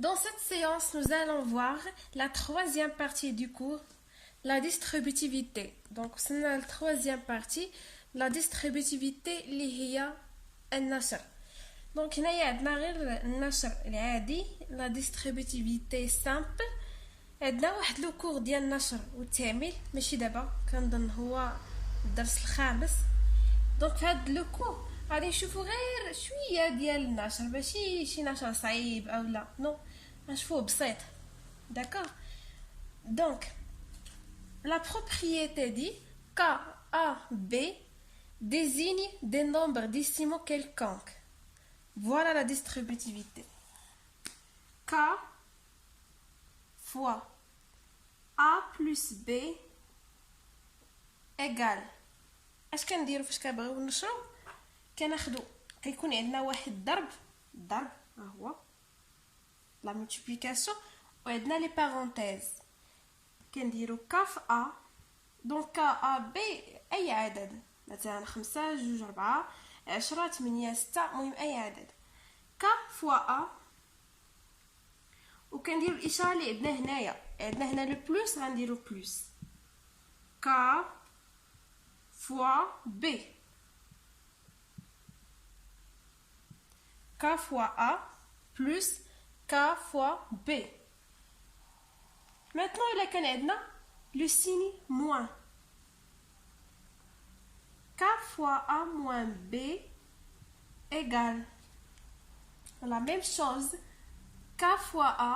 Dans cette séance, nous allons voir la troisième partie du cours, la distributivité. Donc, c'est la troisième partie, la distributivité اللي هي النشر. Donc, هنايا عندنا غير النشر العادي، la distributivité simple. عندنا واحد لو كور ديال النشر والتعميل، ماشي دابا، كنظن هو الدرس الخامس. دونك في هاد لو كور غادي نشوفو غير شويه ديال النشر، ماشي شي نشر صعيب او لا، نو نشوفوه بسيط. D'accord. Donc, la propriété dit K, A, B désigne des nombres décimaux quelconques. Voilà la distributivité. K fois A plus B égale. اش كنديرو فاش كنبغيو نشرو؟ كناخدو كيكون عندنا واحد الضرب ها هو لا مولتيبليكاسيون، وعندنا لي بارونتيز كنديرو ك في ا. دونك ك ا بي اي عدد، مثلا 5 2 4 10 8 6، المهم اي عدد. ك فوا ا، وكنديرو الاشاره اللي عندنا هنايا، عندنا هنا لو بلس غنديرو بلس ك fois B. K fois A plus K fois B. Maintenant, il y a le signe moins. K fois A moins B égale la même chose. K fois A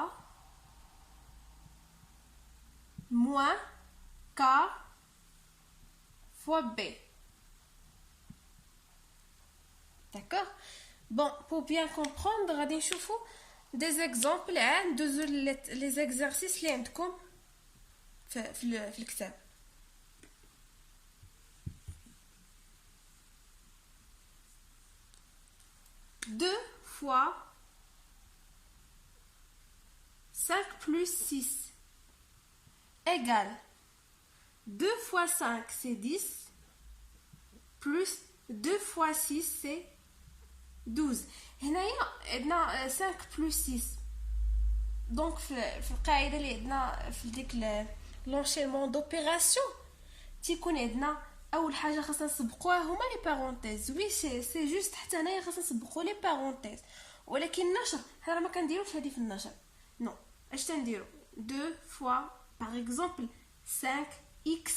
moins K fois B. D'accord? Bon, pour bien comprendre, غادي نشوفوا des exemples ندوزو les exercices اللي عندكم في الكتاب. Deux fois 5 plus 6 égale 2 fois 5 c'est 10 plus 2 fois 6 c'est 12. هنايا عندنا 5 plus 6. دونك في القاعده اللي عندنا في ديك لونشينمون دوبيراسيون تيكون عندنا اول حاجه خاصنا نسبقوها هما لي بارونتيز. وي سي جوست حتى هنايا خاصنا نسبقوا لي بارونتيز، ولكن النشر حنا ما كنديروش هذه في النشر. نو اش تنديرو 2 fois par exemple 5x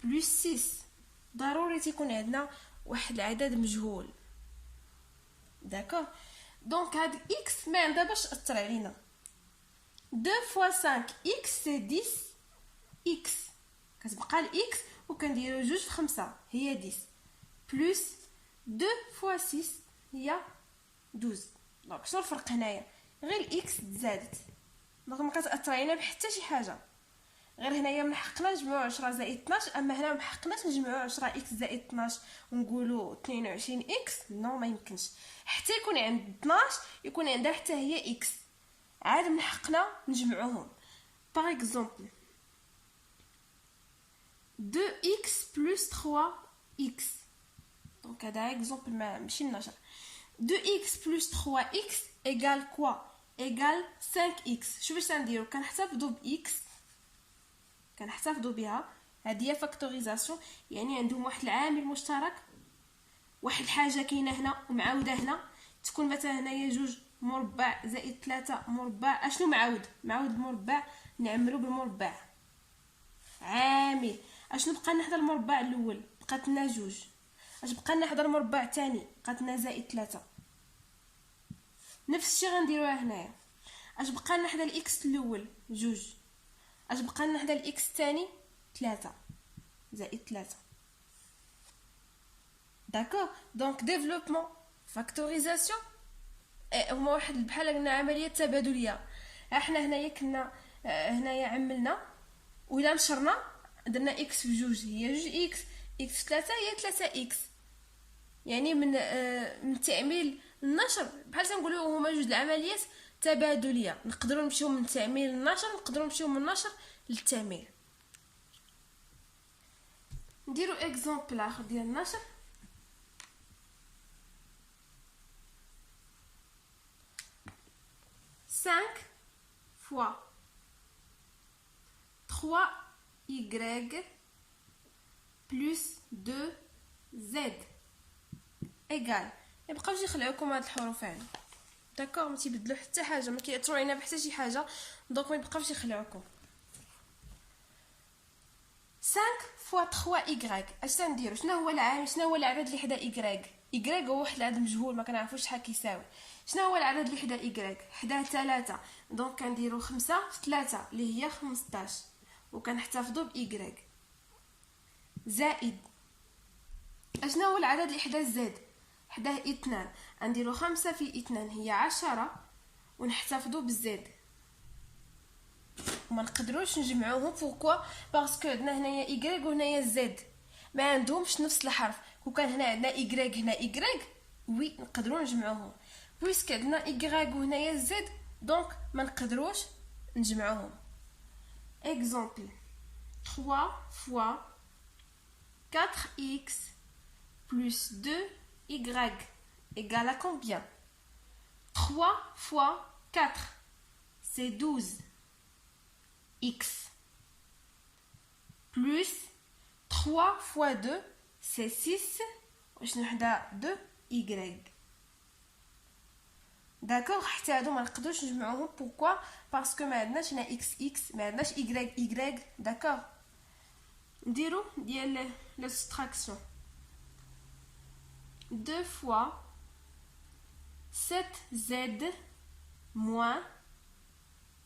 plus 6. ضروري تيكون عندنا واحد العدد مجهول. داكوغ. دونك هاد x ما عندها باش تاثر علينا. 2 fois 5x c'est 10x، كتبقى الاكس وكنديرو جوج في 5 هي 10 بلس 2 fois 6 هي 12. دونك شنو الفرق هنايا؟ غير الاكس تزادت، دونك ما كتاثر علينا بحتى شي حاجه. غير هنايا من حقنا نجمعوا 10 زائد 12، اما هنا ما حقناش نجمعوا 10 اكس زائد 12 ونقولوا 22 اكس. نو ما يمكنش، حتى يكون عند 12 يكون عندها حتى هي اكس، عاد من حقنا نجمعوهم. باغ اكزومبل 2x plus 3x. دونك هذا اكزومبل ماشي النشر. 2x plus 3x égale quoi؟ égale 5x. شوف واش غنديرو، كنحتفظوا باكس، كنحتفظوا بها، هذه هي فاكتوريزاسيون، يعني عندهم واحد العامل مشترك، واحد الحاجه كاينه هنا ومعاوده هنا. تكون مثلا هنايا 2 مربع زائد 3 مربع، اشنو معاود مربع نعملو بالمربع عامل. اشنو بقى لنا حدا المربع الاول؟ بقات لنا 2. اش بقى لنا حدا المربع الثاني؟ بقات لنا زائد 3. نفس الشيء غنديروها هنايا. اش بقى لنا حدا الاكس الاول؟ 2. اش بقى لنا حدا الاكس الثاني؟ 3 زائد 3. داكوغ. دونك ديفلوبمون فاكتوريزاسيون هما واحد بحال قلنا عمليه تبادليه. احنا هنايا كنا هنايا عملنا وإلا نشرنا درنا اكس في 2 هي 2 اكس، اكس في 3 هي 3 اكس. يعني من تعميل النشر بحال تنقولوا هما جوج العمليات تبادليه. نقدروا نمشيو من تعميل النشر، نقدروا نمشيو من النشر للتعميل. نديرو اكزامبل اخر ديال النشر. 5 fois 3y plus 2z égal. ميبقاوش يخلعوكم هاد الحروف هادو داكوغ، ما تيبدلوا حتى حاجه، ما كيأثروا علينا بحتى شي حاجه، دونك ما يبقاوش يخلعوكم. 5 fois 3y اش تنديروا؟ شنو هو العامل، شنو هو العدد اللي حدا y هو واحد العدد مجهول ما كنعرفوش شحال كيساوي. شنو هو العدد اللي حدا y؟ حدا 3، دونك كنديروا 5 في 3 اللي هي 15 وكنحتفظوا ب y زائد اشنا هو العدد اللي حدا z؟ حداه 2، غنديروا 5 في 2 هي 10 ونحتفظوا بالزد. وما نقدروش نجمعوهم بوركوا باسكو عندنا هنايا y وهنايا z ما عندهمش نفس الحرف. كون كان هنا عندنا y هنا y وي نقدروا نجمعوهم، بويسك عندنا y وهنايا z دونك ما نقدروش نجمعوهم. اكزامبل 3 fois 4x plus 2y égale à combien? 3 fois 4 c'est 12 x plus 3 fois 2 c'est 6 وشنو حدا 2 y. داكوغ، حتى هادو ما نقدروش نجمعوهم بوركوا باسكو ما عندناش هنا x ما عندناش y. داكوغ، نديرو ديال لا سبتراكسيون 2 fois 7z moins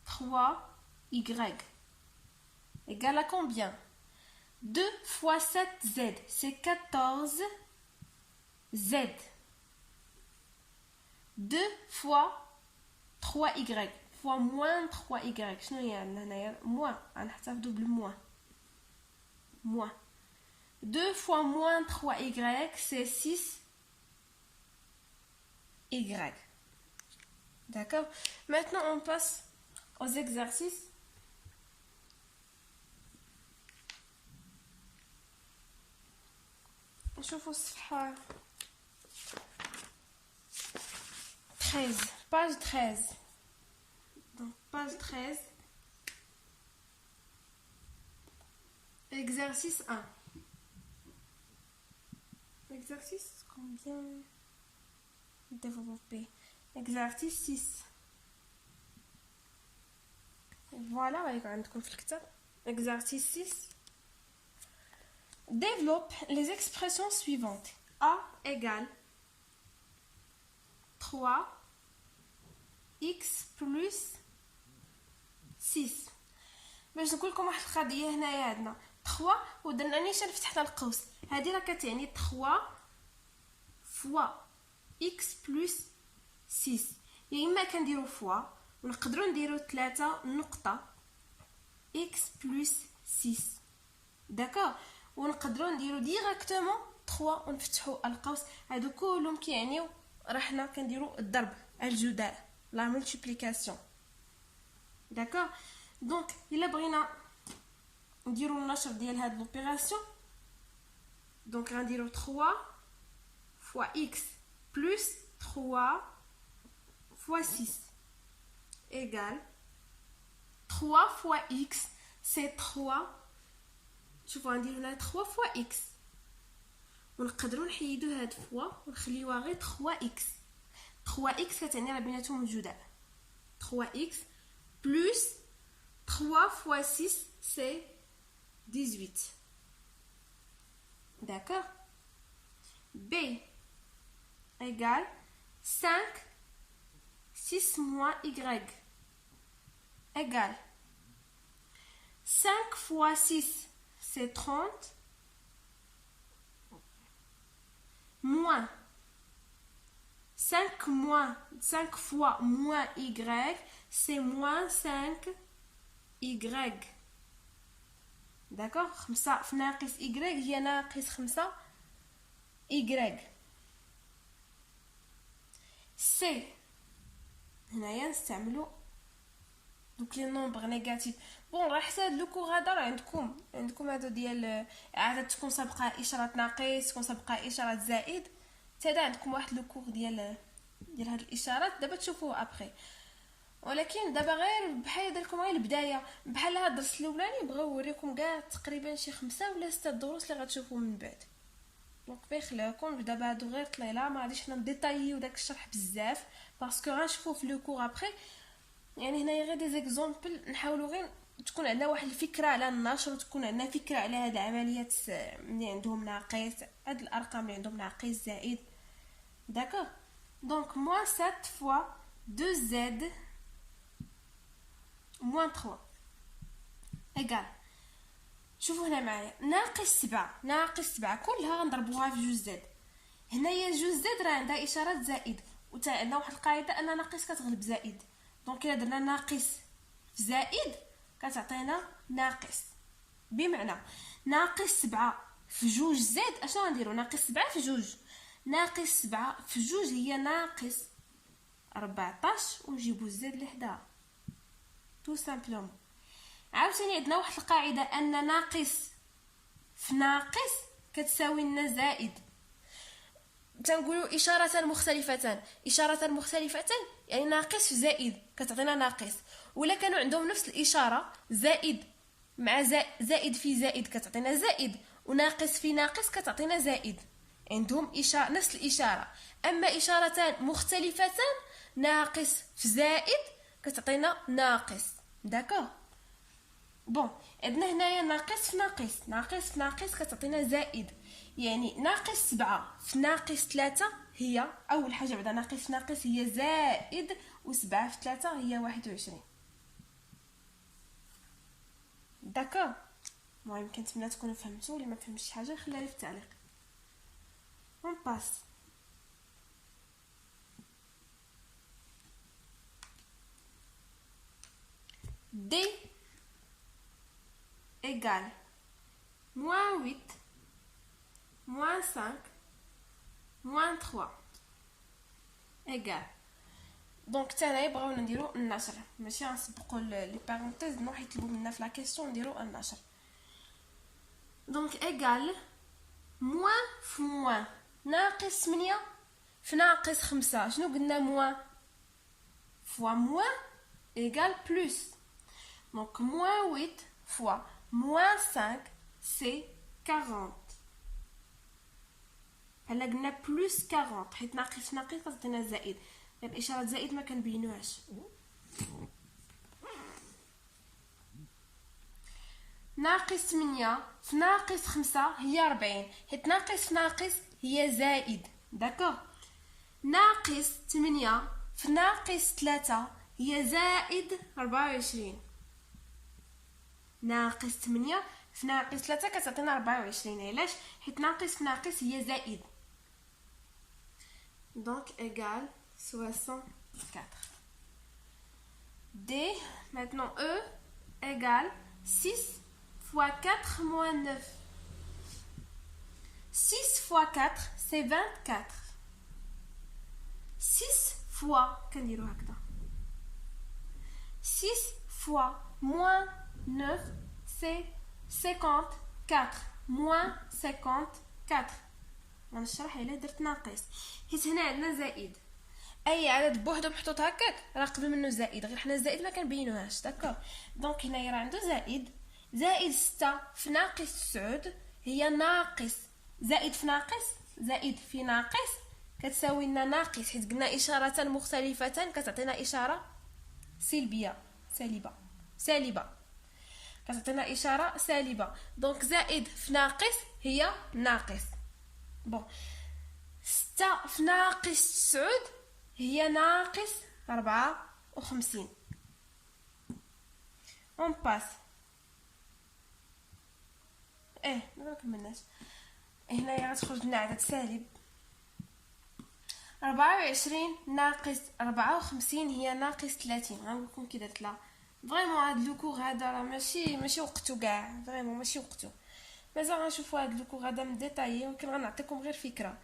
3y égale à combien? 2 fois 7z c'est 14z. 2 fois 3y fois moins 3y شنو هي عندنا هنايا؟ moins، غنحتفظوا بالموان. moins 2 fois moins 3y c'est 6y. D'accord. Maintenant on passe aux exercices. نشوفوا الصفحة 13 page 13. Donc page 13 exercice 1. Exercice combien développé? Exercice 6. Voilà, عندكم في الكتاب. Exercice 6. Développe les expressions suivantes. A égale 3x plus 6. باش نقول لكم واحد القضيه هنايا عندنا 3 ودرنا نيشان فتحنا القوس، هذه راه كتعني 3 فوا x plus 6. يا اما كنديروا فوا ونقدروا نديروا 3 نقطه x plus 6. داكوغ، ونقدروا نديروا ديريكتومون 3 ونفتحوا القوس. هادو كلهم كيعنيو راه حنا كنديروا الضرب الجداء لا مولتيبليكاسيون. داكوغ، دونك الا بغينا نديروا النشر ديال هاد لوبيراسيون دونك غنديروا 3 fois x plus 3 fois 6 égale 3 fois x c'est 3. شوفوا غنديروا هنا 3 fois x ونقدروا نحيدوا هاد فوا ونخليوها غير 3x. 3x كتعني راه بيناتهم جداء. 3x plus 3 fois 6 c'est 18. D'accord. B égale 5 6 moins y égale 5 fois 6 c'est 30 moins 5 fois moins y c'est moins 5 y. داكوغ، 5 في ناقص y هي ناقص 5 y. سي هنايا نستعملو دوك لي نومبر نيجاتيف. بون راه حتى هاد لو كور هذا راه عندكم هادو ديال عادة تكون سابقه اشاره ناقص، تكون سابقه اشاره زائد، حتى هذا عندكم واحد لو كور ديال هاد الاشارات دابا تشوفوه ابري. ولكن دابا غير بحال درتكم غير البدايه، بحال هاد الدرس الاولاني بغاو يوريكم كاع تقريبا شي 5 ولا 6 دروس اللي غتشوفوا من بعد. دونك بيخليكم دابا هادو غير طليله، ما غاديش حنا نديطايو داك الشرح بزاف باسكو غنشوفوا في لو كور ابري. يعني هنايا غير دي زيكزامبل، نحاولوا غير تكون عندنا واحد الفكره على النشر، وتكون عندنا فكره على هاد العمليات اللي عندهم ناقص، هاد الارقام اللي عندهم ناقص زائد. داكوغ. دونك موان 7 فوا 2 زد موان 3 ايكال. شوفوا هنا معايا ناقص 7 كلها غنضربوها في 2 زد. هنايا 2 زد راه عندها اشاره زائد، وتا عندنا واحد القاعده ان ناقص كتغلب زائد. دونك الا درنا ناقص في زائد كتعطينا ناقص، بمعنى ناقص 7 في 2 زد اشنو غنديرو؟ ناقص 7 في 2، ناقص 7 في 2 هي ناقص 14 ونجيبو الزد لحداها تو سامبلومون. عاوتاني عندنا واحد القاعده ان ناقص في ناقص كتساوي لنا زائد. تنقولوا اشارتان مختلفتان يعني ناقص في زائد كتعطينا ناقص، ولا كانوا عندهم نفس الاشاره زائد مع زائد في زائد كتعطينا زائد، وناقص في ناقص كتعطينا زائد، عندهم نفس الاشاره. اما اشارتان مختلفتان ناقص في زائد كتعطينا ناقص. داكوغ. بون عندنا هنايا ناقص في ناقص كتعطينا زائد، يعني ناقص 7 في ناقص 3 هي اول حاجه بعدا ناقص في ناقص هي زائد، و7 في 3 هي 21. داكوغ. المهم كنتمنى تكونوا فهمتوا، اللي ما فهمتش شي حاجه خليها لي في التعليق. اون باس. D égale moins 8 moins 5 moins 3 égale. دونك تاني بغاونا نديرو النشر، ماشي غنسبقوا لي بارونتيز نروح يطلبوا منا في لا كيسيون نديرو النشر. دونك égale موان في موان ناقص 8 في ناقص 5. شنو قلنا؟ موان فوا موان égale بلوس. Donc, moins 8 fois moins 5, c'est 40. هلا قلنا بلوس 40 حيت ناقص كتعطينا زائد، الاشاره زائد ما كنبينوهاش. ناقص 8 في ناقص 5 هي 40 حيت ناقص في ناقص هي زائد. داكوغ. ناقص 8 في ناقص 3 هي زائد 24. ناقص 8 في ناقص 3 كتعطينا 24. علاش؟ حيت ناقص في ناقص هي زائد. دونك égal 64. D maintenant E égale 6 fois 4 moins 9. 6 fois 4 c'est 24. 6 fois كنديرو هكذا 6 fois moins 9 c'est 54 moins 54. غنشرح الا درت ناقص حيت هنا عندنا زائد، اي عدد بوحدو محطوط هكاك راه قبل منه زائد، غير حنا الزائد ما كنبينوهاش. داكوغ. دونك هنايا راه عنده زائد 6 في ناقص 9 هي ناقص زائد في ناقص زائد في ناقص كتساوي لنا ناقص، حيت قلنا اشارتان مختلفتان كتعطينا اشاره سالبه كتعطينا اشاره سالبه. دونك زائد في ناقص هي ناقص. بون 6 في ناقص 9 هي ناقص 54. اون باس. ما كملناش. هنايا غتخرج لنا عدد سالب 24 ناقص 54 هي ناقص 30. غنقولكم كي درت لها فريمون هاد لو كور هذا راه ماشي وقتو كاع، فريمون ماشي وقتو. مازال غنشوفوا هاد لو كور هذا من ديتاي، ولكن غنعطيكم غير فكره.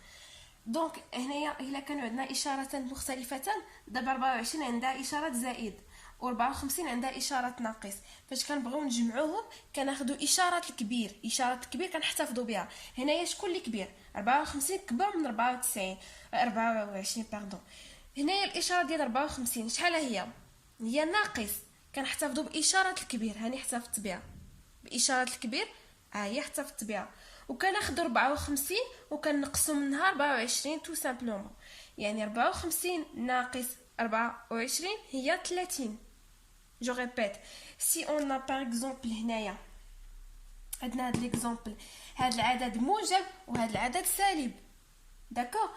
دونك هنايا الا كانوا عندنا اشارتان مختلفتان، دابا 24 عندها اشاره زائد و54 عندها اشاره ناقص. فاش كنبغيو نجمعوهم كناخذوا اشاره الكبير كنحتفظوا بها. هنايا شكون اللي كبير؟ 54 كبر من 24 باردون. هنايا الاشاره ديال 54 شحال هي؟ هي ناقص، كنحتفظوا باشاره الكبير. هاني احتفظت بها باشاره الكبير، ها هي احتفظت بها. وكناخذوا 54 وكنقصوا منها 24 تو سامبلومون. يعني 54 ناقص 24 هي 30. جو ريبيت، سي اون ا باغ اكزومبل هنايا عندنا هاد ليكزومبل، هاد العدد موجب وهاد العدد سالب، داكوغ.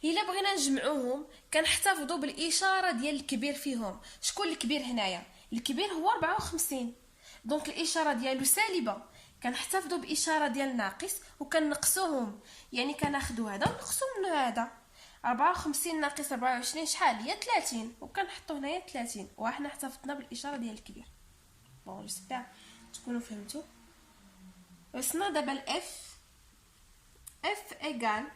الا بغينا نجمعوهم كنحتفظوا بالاشاره ديال الكبير فيهم. شكون الكبير هنايا؟ الكبير هو 54، دونك الاشاره ديالو سالبه، كنحتفظوا باشاره ديال ناقص وكنقصوهم. يعني كناخذوا هذا ونقصوا منه هذا. 54 ناقص 24 شحال؟ هي 30، وكنحطوا هنايا 30 وحنا احتفظنا بالاشاره ديال الكبير. بون جيسبر تكونوا فهمتوا. وصلنا دابا الاف. اف ايغال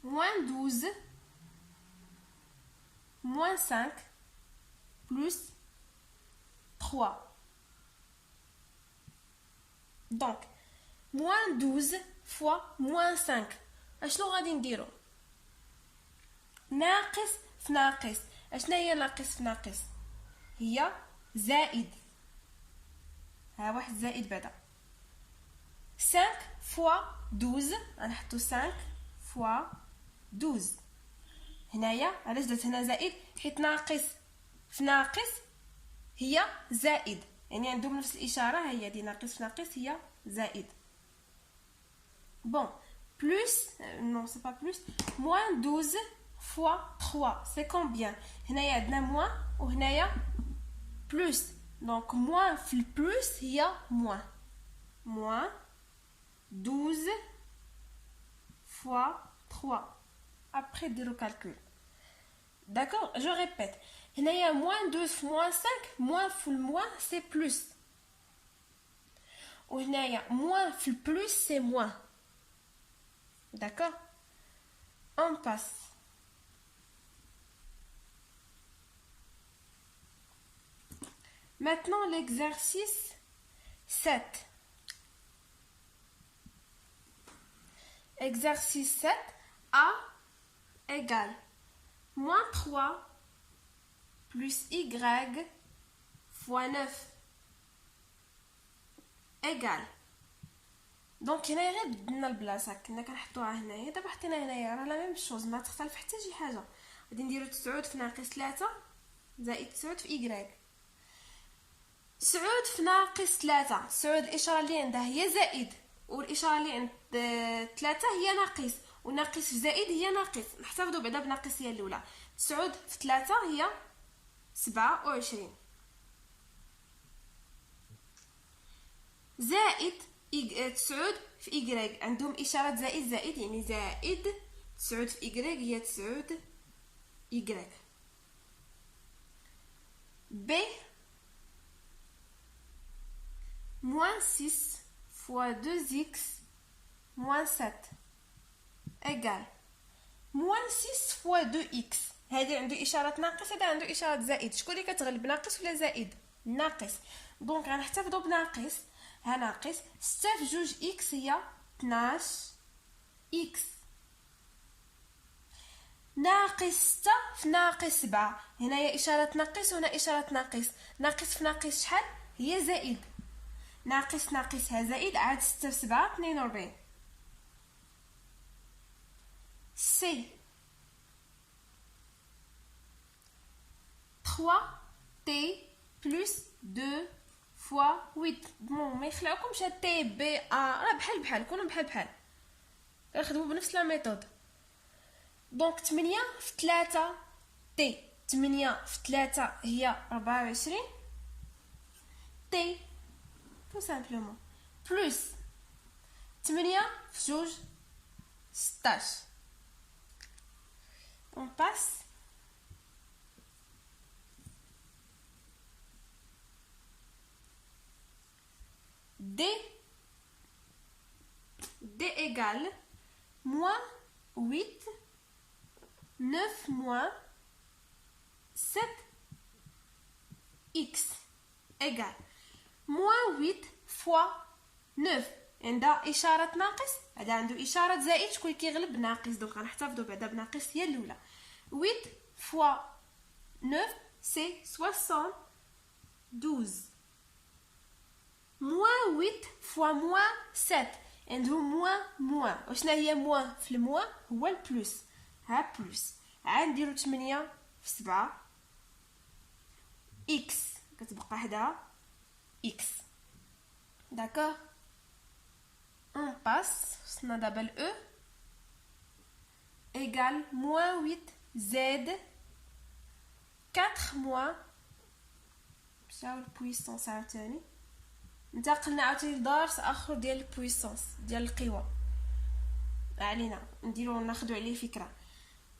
moins 12 moins 5 plus 3. Donc moins 12 fois moins 5 اشنو غادي نديرو؟ ناقص في ناقص. اشنا هي ناقص في ناقص؟ هي زائد. ها واحد زائد بعدا. 5 fois 12 غنحطو 5 fois 12. هنايا علاش درت هنا زائد؟ حيت ناقص في ناقص هي زائد، يعني عندهم نفس الاشاره. هي دي ناقص في ناقص هي زائد. بون بلس نو سي با بلس. موان 12 فوا 3 سي كومبيان؟ هنايا عندنا موان وهنايا بلس، دونك موان في البلس هي موان. موان 12 فوا 3. Après ديرو كالكول. D'accord, je répète. هنايا moins 2 في moins 5, moins في moins c'est plus. وهنايا moins في plus c'est moins. D'accord? On passe. Maintenant l'exercice 7. Exercice 7, A égale moins 3 plus Y fois 9 égale. دونك هنايا غير بدلنا البلاصه، كنا كنحطوها هنايا دابا حطينا هنايا، راه لا ميم شوز، ما تختلف حتى شي حاجه. غادي نديرو 9 في ناقص 3 زائد 9 في Y. 9 في ناقص 3، 9 الاشاره اللي عندها هي زائد، والاشاره اللي عند 3 هي ناقص، وناقص في زائد هي ناقص. نحتفظوا بعدا بناقص هي الاولى. 9 في 3 هي 27 زائد 9 في Y عندهم اشاره زائد زائد، يعني زائد 9 في Y هي 9 Y. B moins 6 fois 2x moins 7 égale moins 6 fois 2x. هذا عنده اشاره ناقص، هذا عنده اشاره زائد. شكون اللي كتغلب، ناقص ولا زائد؟ ناقص. دونك غنحتفظوا بناقص. ها ناقص 6 في جوج x هي 12 x. ناقص 6 في ناقص 7، هنايا اشاره ناقص وهنا اشاره ناقص. ناقص في ناقص شحال؟ هي زائد. ناقص ناقصها زائد، عاد 6 في 7 42. سي 3 تي بلس 2 فوا 8. بون ما يخلعوكمش هاد تي بي راه بحال بحال، كونوا بحال بحال، كنخدموا بنفس لا ميثود. دونك 8 في 3 تي، 8 في 3 هي 24 تي tout simplement plus 8 في جوج 16. on passe. D égale moins 8 9 moins 7 x égale moins 8 fois 9. عندها إشارة ناقص، هذا عنده إشارة زائد. شكون كيغلب؟ ناقص. دونك غنحتفظوا بعدا بناقص هي الأولى. 8 fois 9 c'est 72. Moins 8 fois moins 7. عنده moins. وشنا هي moins في الموا هو البلوس. ها بلوس. عاد نديرو 8 في 7 x كتبقى حداها x. D'accord? On passe. وصلنا دابا ل e égale moins 8 z 4 moins مشاو البويسونس عاوتاني. انتقلنا عاوتاني لدرس اخر ديال البويسونس ديال القوى. علينا نديرو ناخدو عليه فكره.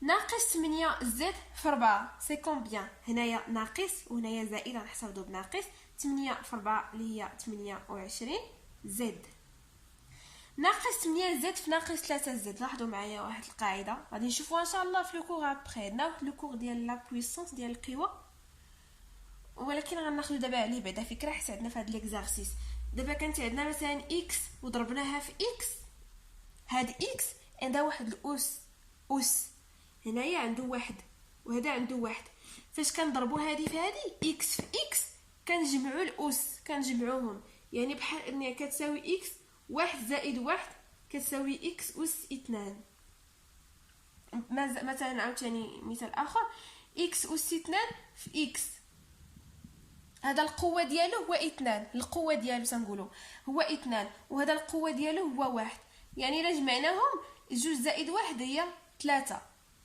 ناقص 8 زد في 4 سي كومبيان؟ هنايا ناقص وهنايا زائد، غنحسبو بناقص. 8 في 4 اللي هي 28 زد. ناقص 8 زد في ناقص 3 زد. لاحظوا معايا واحد القاعده غادي نشوفوها ان شاء الله في لو كور ابري. عندنا واحد لو كور ديال لا بويسونس ديال القوى، ولكن غناخذ دابا عليه بعدا فكره حيت عندنا في هذا ليكزارسيس. دابا كانت عندنا مثلا اكس وضربناها في اكس، هاد اكس عندها واحد الاس هنايا عنده واحد وهذا عنده واحد. فاش كنضربوا هذه في هذه اكس في اكس كنجمعوا الاس، كنجمعوهم يعني بحال ان كتساوي اكس واحد زائد واحد كتساوي اكس اس 2. مثلا عاوتاني مثال اخر اكس اس 2 في اكس، هذا القوه ديالو هو 2، القوه ديالو تنقولوا هو 2، وهذا القوه ديالو هو 1. يعني الا جمعناهم 2 زائد 1 هي 3.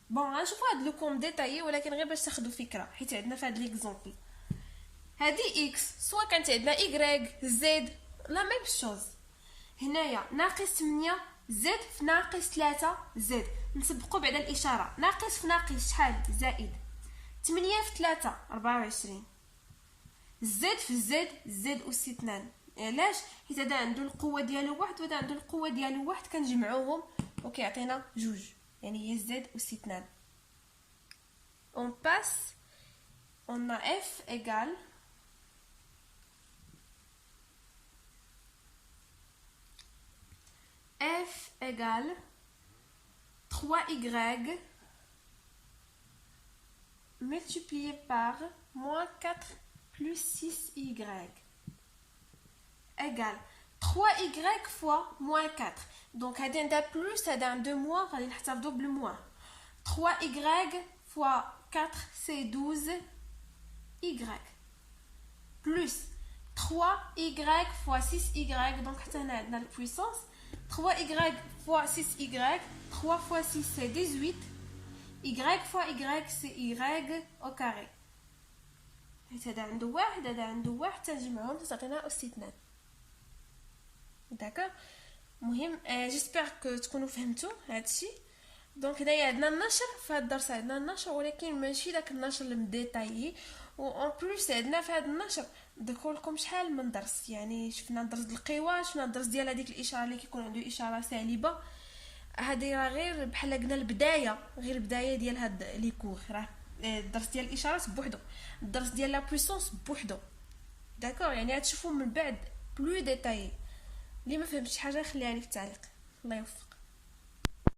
بون غنشوفوا هاد لو كوم ديتايي، ولكن غير باش تاخذوا فكره حيت عندنا في هاد ليكزامبل هادي اكس سوا كانت عندنا ايغريك زد لا ميم شوز. هنايا ناقص 8 زد في ناقص 3 زد. نسبقوا بعد الاشاره، ناقص في ناقص شحال؟ زائد. 8 في 3 24 زد في زد اس 2. علاش؟ حيت هذا عنده القوه ديالو واحد وهذا عنده القوه ديالو واحد، كنجمعوهم وكيعطينا جوج، يعني هي زد اس 2. on passe on a f égale f égale 3y multiplié par moins 4 plus 6y égale 3y fois moins 4. Donc هذا عندها بلوس هذا عنده موان، غادي نحتفظوا بالموان. 3y fois 4 c'est 12y plus 3y fois 6y. donc حتى هنا عندنا البويسونس 3y fois 6y. 3 fois 6 c'est 18. y fois y c'est y au carré. حيت هذا عنده واحد هذا عنده واحد تنجمعهم تعطينا اس 2. داكوغ. المهم جيسبر كو تكونوا فهمتوا هادشي. دونك هنايا عندنا النشر في هذا الدرس، عندنا النشر ولكن ماشي داك النشر المديتايي. و اون بلوس عندنا في هذا النشر ذكر لكم شحال من درس. يعني شفنا درس القوى، شفنا الدرس ديال هذيك الاشاره اللي كيكون عنده اشاره سالبه. هذه راه غير بحال قلنا البدايه، غير البدايه ديال هاد لي كور. راه الدرس ديال الاشارات بوحدو، الدرس ديال لا بويسونس بوحدو. داكوغ. يعني غتشوفوا من بعد بلو ديتايي. اللي ما فهمتش حاجه خليها لي في التعليق. الله يوفق.